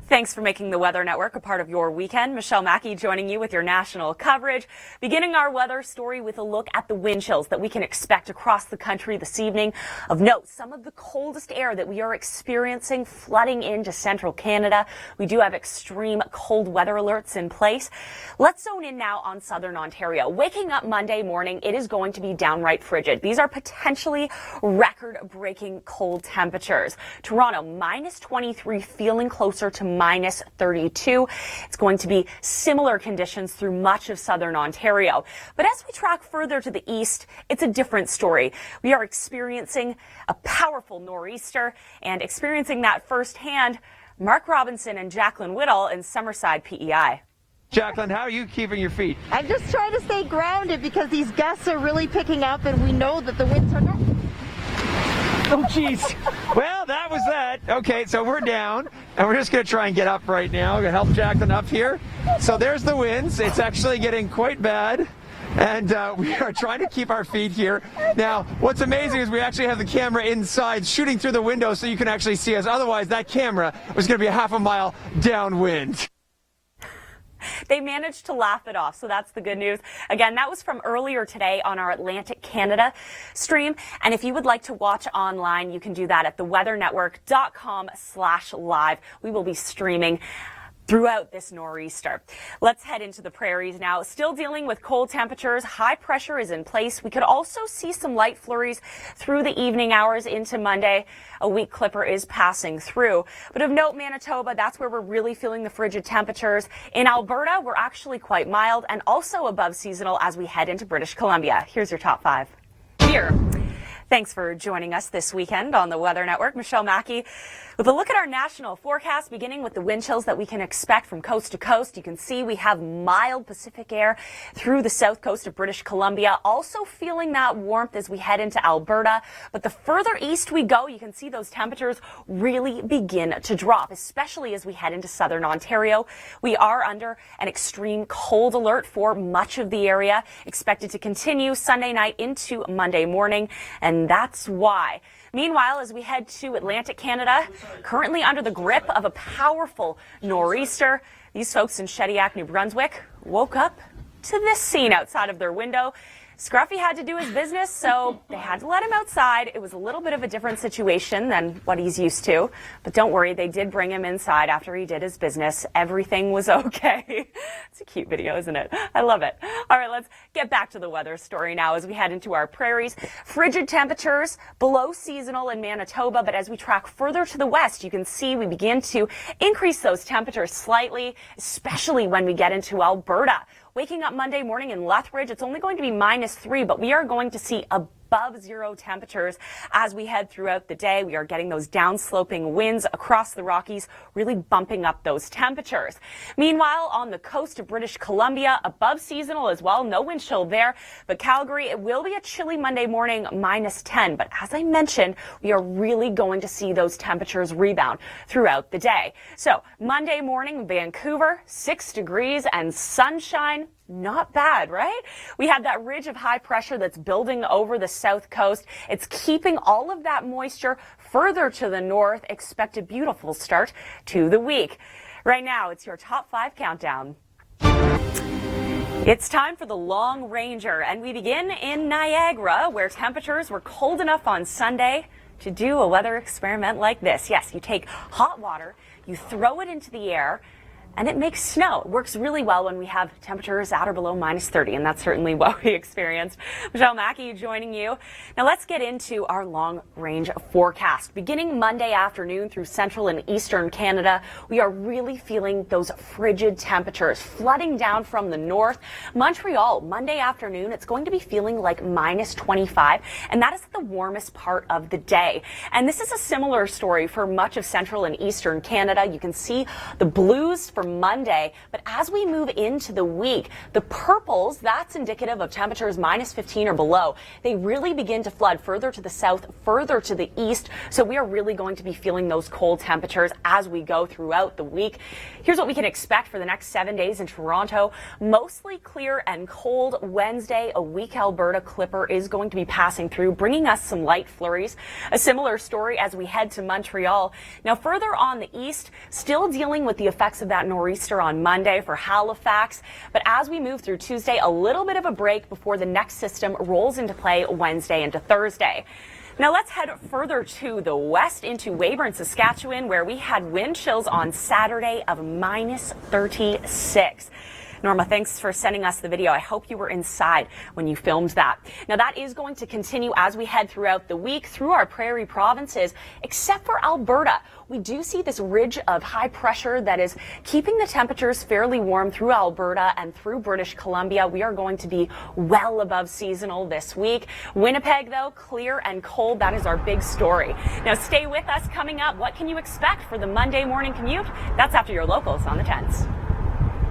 Thanks for making the Weather Network a part of your weekend. Michelle Mackey joining you with your national coverage. Beginning our weather story with a look at the wind chills that we can expect across the country this evening. Of note, some of the coldest air that we are experiencing flooding into central Canada. We do have extreme cold weather alerts in place. Let's zone in now on southern Ontario. Waking up Monday morning, it is going to be downright frigid. These are potentially record-breaking cold temperatures. Toronto, minus 23, feeling closer to minus 32. It's going to be similar conditions through much of southern Ontario. But as we track further to the east, it's a different story. We are experiencing a powerful nor'easter, and experiencing that firsthand, Mark Robinson and Jacqueline Whittle in Summerside, PEI. Jacqueline, how are you keeping your feet? I'm just trying to stay grounded because these gusts are really picking up and we know that the winds are not. Oh, jeez. Well, that was that. Okay, so we're down, and we're just going to try and get up right now. We're going to help Jacqueline up here. So there's the winds. It's actually getting quite bad, and we are trying to keep our feet here. Now, what's amazing is we actually have the camera inside shooting through the window so you can actually see us. Otherwise, that camera was going to be a half a mile downwind. They managed to laugh it off, so that's the good news. Again, that was from earlier today on our Atlantic Canada stream. And if you would like to watch online, you can do that at theweathernetwork.com/live. We will be streaming throughout this nor'easter. Let's head into the prairies now. Still dealing with cold temperatures. High pressure is in place. We could also see some light flurries through the evening hours into Monday. A weak clipper is passing through. But of note, Manitoba, that's where we're really feeling the frigid temperatures. In Alberta, we're actually quite mild and also above seasonal as we head into British Columbia. Here's your top 5. Here. Thanks for joining us this weekend on the Weather Network. Michelle Mackey with a look at our national forecast, beginning with the wind chills that we can expect from coast to coast. You can see we have mild Pacific air through the south coast of British Columbia. Also feeling that warmth as we head into Alberta. But the further east we go, you can see those temperatures really begin to drop, especially as we head into southern Ontario. We are under an extreme cold alert for much of the area, expected to continue Sunday night into Monday morning. And that's why. Meanwhile, as we head to Atlantic Canada, currently under the grip of a powerful nor'easter, these folks in Shediac, New Brunswick, woke up to this scene outside of their window. Scruffy had to do his business, so they had to let him outside. It was a little bit of a different situation than what he's used to. But don't worry, they did bring him inside after he did his business. Everything was okay. It's a cute video, isn't it? I love it. All right, let's get back to the weather story now as we head into our prairies. Frigid temperatures below seasonal in Manitoba, but as we track further to the west, you can see we begin to increase those temperatures slightly, especially when we get into Alberta. Waking up Monday morning in Lethbridge, it's only going to be -3, but we are going to see above zero temperatures as we head throughout the day. We are getting those downsloping winds across the Rockies, really bumping up those temperatures. Meanwhile, on the coast of British Columbia, above seasonal as well, no wind chill there. But Calgary, it will be a chilly Monday morning, -10. But as I mentioned, we are really going to see those temperatures rebound throughout the day. So Monday morning, Vancouver, 6 degrees and sunshine. Not bad, right? We have that ridge of high pressure that's building over the south coast. It's keeping all of that moisture further to the north. Expect a beautiful start to the week. Right now, it's your top 5 countdown. It's time for the Long Ranger, and we begin in Niagara, where temperatures were cold enough on Sunday to do a weather experiment like this. Yes, you take hot water, you throw it into the air, and it makes snow. It works really well when we have temperatures at or below -30, and that's certainly what we experienced. Michelle Mackey joining you. Now let's get into our long-range forecast. Beginning Monday afternoon through central and eastern Canada, we are really feeling those frigid temperatures flooding down from the north. Montreal, Monday afternoon, it's going to be feeling like -25, and that is the warmest part of the day. And this is a similar story for much of central and eastern Canada. You can see the blues for Monday, but as we move into the week, the purples, that's indicative of temperatures -15 or below. They really begin to flood further to the south, further to the east, so we are really going to be feeling those cold temperatures as we go throughout the week. Here's what we can expect for the next 7 days in Toronto. Mostly clear and cold. Wednesday, a weak Alberta clipper is going to be passing through, bringing us some light flurries. A similar story as we head to Montreal. Now, further on the east, still dealing with the effects of that nor'easter on Monday for Halifax. But as we move through Tuesday, a little bit of a break before the next system rolls into play Wednesday into Thursday. Now let's head further to the west into Weyburn, Saskatchewan, where we had wind chills on Saturday of -36. Norma, thanks for sending us the video. I hope you were inside when you filmed that. Now that is going to continue as we head throughout the week through our prairie provinces, except for Alberta. We do see this ridge of high pressure that is keeping the temperatures fairly warm through Alberta and through British Columbia. We are going to be well above seasonal this week. Winnipeg, though, clear and cold. That is our big story. Now stay with us. Coming up, what can you expect for the Monday morning commute? That's after your locals on the 10s.